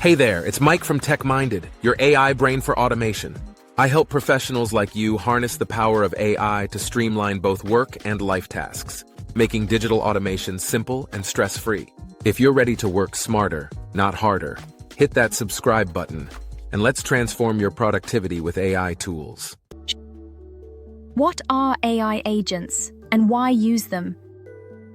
Hey there, it's Mike from TechMinded, your AI brain for automation. I help professionals like you harness the power of AI to streamline both work and life tasks, making digital automation simple and stress-free. If you're ready to work smarter, not harder, hit that subscribe button, and let's transform your productivity with AI tools. What are AI agents, and why use them?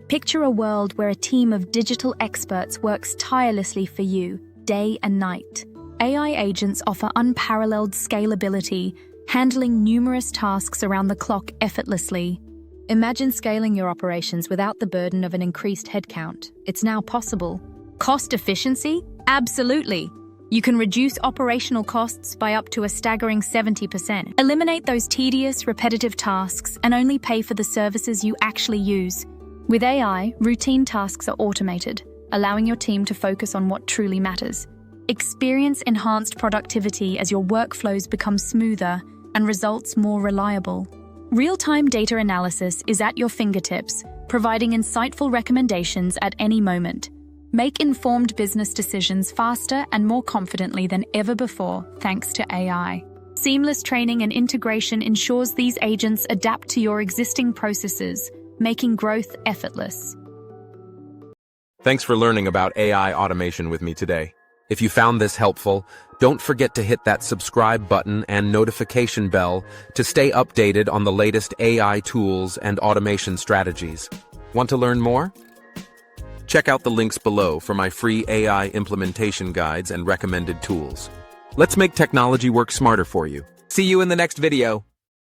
Picture a world where a team of digital experts works tirelessly for you, day and night. AI agents offer unparalleled scalability, handling numerous tasks around the clock effortlessly. Imagine scaling your operations without the burden of an increased headcount. It's now possible. Cost efficiency? Absolutely. You can reduce operational costs by up to a staggering 70%. Eliminate those tedious, repetitive tasks and only pay for the services you actually use. With AI, routine tasks are automated, allowing your team to focus on what truly matters. Experience enhanced productivity as your workflows become smoother and results more reliable. Real-time data analysis is at your fingertips, providing insightful recommendations at any moment. Make informed business decisions faster and more confidently than ever before, thanks to AI. Seamless training and integration ensures these agents adapt to your existing processes, making growth effortless. Thanks for learning about AI automation with me today. If you found this helpful, don't forget to hit that subscribe button and notification bell to stay updated on the latest AI tools and automation strategies. Want to learn more? Check out the links below for my free AI implementation guides and recommended tools. Let's make technology work smarter for you. See you in the next video.